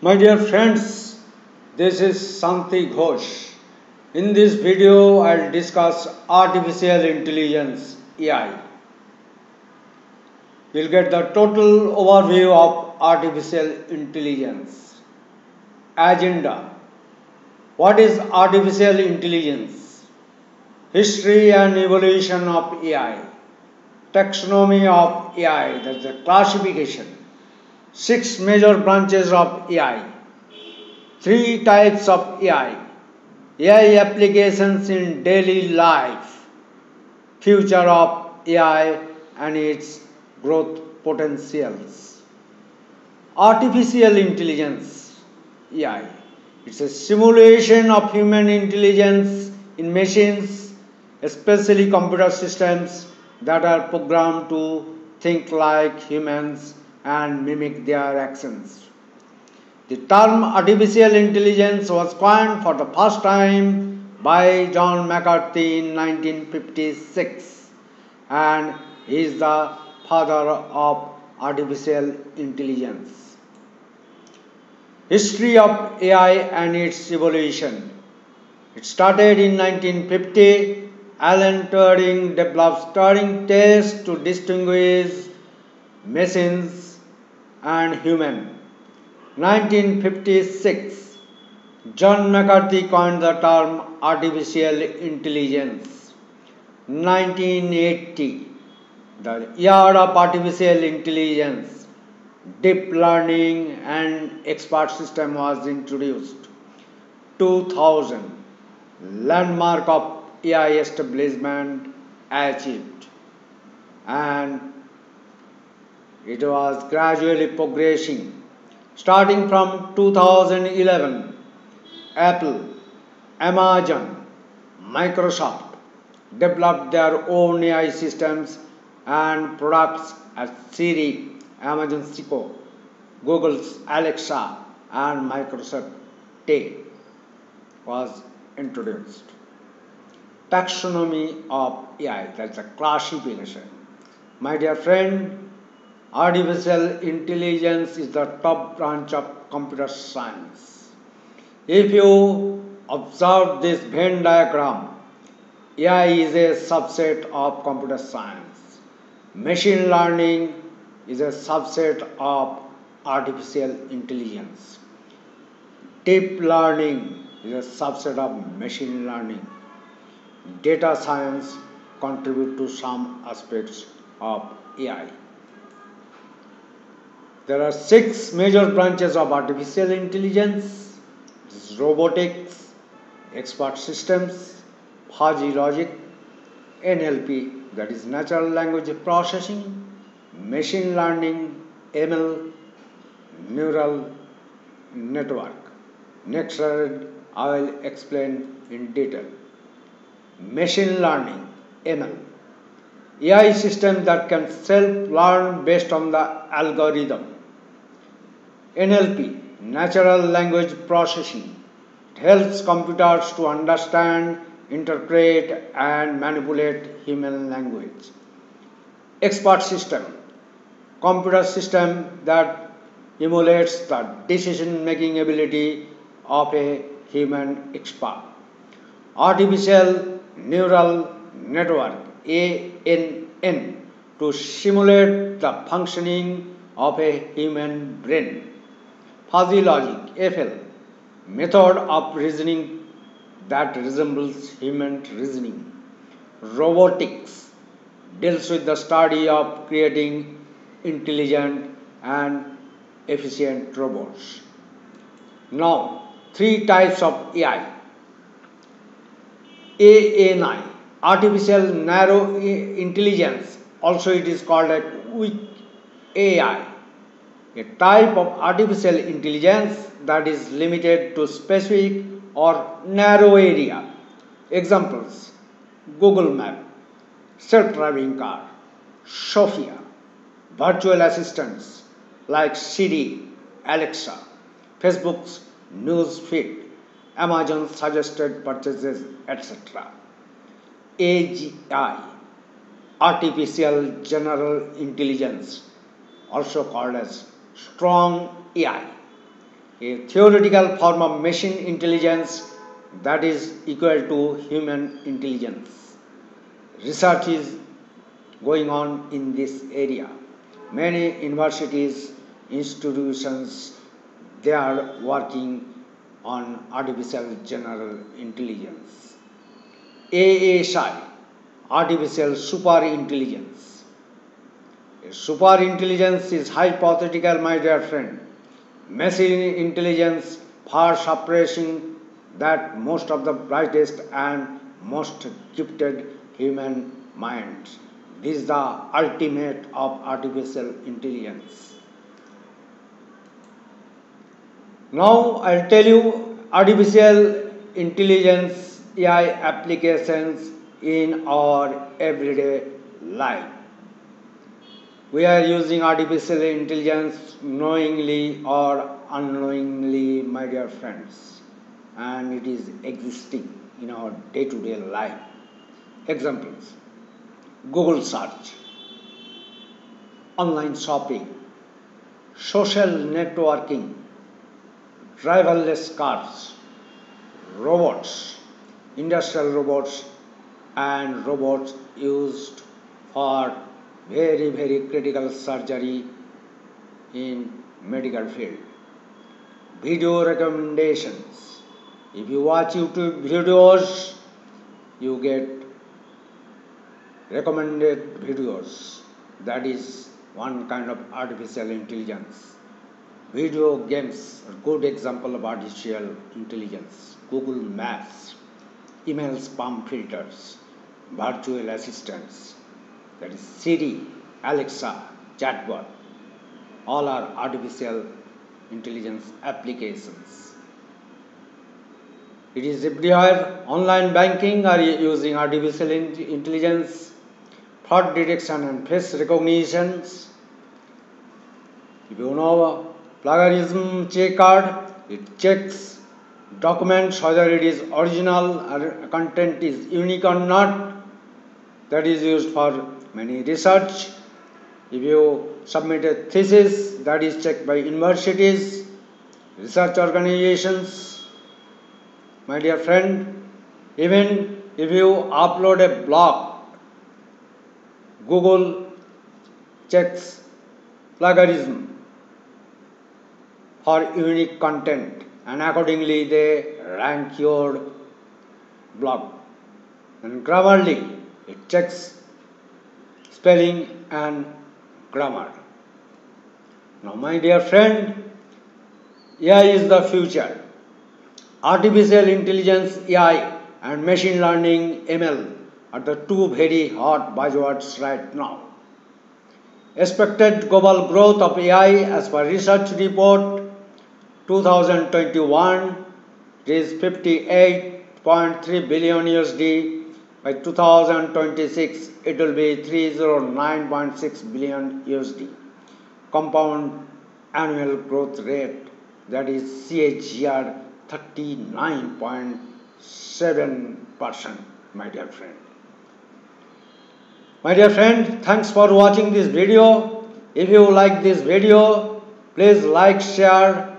My dear friends, this is Santi Ghosh. In this video, I'll discuss artificial intelligence AI. You'll get the total overview of artificial intelligence. Agenda. What is artificial intelligence? History and evolution of AI. Taxonomy of AI, that's the classification. 6 major branches of AI. 3 types of AI. AI applications in daily life, future of AI and its growth potentials. Artificial intelligence, AI. It's a simulation of human intelligence in machines, especially computer systems that are programmed to think like humans and mimic their actions. The term artificial intelligence was coined for the first time by John McCarthy in 1956, and he is the father of artificial intelligence. History of AI and its evolution. It started in 1950. Alan Turing developed Turing tests to distinguish machines and humans. 1956, John McCarthy coined the term artificial intelligence. 1980, the year of artificial intelligence, deep learning and expert system was introduced. 2000, landmark of AI establishment achieved, and it was gradually progressing. Starting from 2011, Apple, Amazon, Microsoft developed their own AI systems and products as Siri, Amazon Echo, Google's Alexa, and Microsoft Tay was introduced. Taxonomy of AI, that's a classification. My dear friend, artificial intelligence is the top branch of computer science. If you observe this Venn diagram, AI is a subset of computer science. Machine learning is a subset of artificial intelligence. Deep learning is a subset of machine learning. Data science contribute to some aspects of AI. There are 6 major branches of artificial intelligence: robotics, expert systems, fuzzy logic, NLP, that is natural language processing, machine learning, ML, neural network. Next slide, I will explain in detail. Machine learning, ML. AI system that can self-learn based on the algorithm. NLP, natural language processing. It helps computers to understand, interpret, and manipulate human language. Expert system, computer system that emulates the decision-making ability of a human expert. Artificial neural network, ANN, to simulate the functioning of a human brain. Fuzzy logic, FL, method of reasoning that resembles human reasoning. Robotics deals with the study of creating intelligent and efficient robots. Now, 3 types of AI. ANI, artificial narrow intelligence, also it is called a weak AI, a type of artificial intelligence that is limited to specific or narrow area. Examples: Google Map, self-driving car, Sophia, virtual assistants like Siri, Alexa, Facebook's news feed, Amazon suggested purchases, etc. AGI, artificial general intelligence, also called as strong AI, a theoretical form of machine intelligence that is equal to human intelligence. Research is going on in this area. Many universities, institutions, they are working on artificial general intelligence. ASI, artificial super intelligence. Super intelligence is hypothetical, my dear friend. Machine intelligence far surpassing that most of the brightest and most gifted human minds. This is the ultimate of artificial intelligence. Now I'll tell you artificial intelligence AI applications in our everyday life. We are using artificial intelligence knowingly or unknowingly, my dear friends, and it is existing in our day-to-day life. Examples: Google search, online shopping, social networking, driverless cars, robots, industrial robots, and robots used for very critical surgery in medical field. Video recommendations. If you watch YouTube videos, you get recommended videos. That is one kind of artificial intelligence. Video games are a good example of artificial intelligence. Google Maps, email spam filters, virtual assistants, that is Siri, Alexa, chatbot, all are artificial intelligence applications. It is everywhere. Online banking are using artificial intelligence, fraud detection and face recognitions. If you know plagiarism check card, it checks documents whether it is original or content is unique or not. That is used for many research. If you submit a thesis, that is checked by universities, research organizations. My dear friend, even if you upload a blog, Google checks plagiarism for unique content, and accordingly they rank your blog. And Grammarly, it checks spelling and grammar. Now, my dear friend, AI is the future. Artificial intelligence AI and machine learning ML are the two very hot buzzwords right now. Expected global growth of AI as per research report 2021 is 58.3 billion USD. By 2026, it will be 309.6 billion USD. Compound annual growth rate, that is CAGR 39.7%, my dear friend. My dear friend, thanks for watching this video. If you like this video, please like, share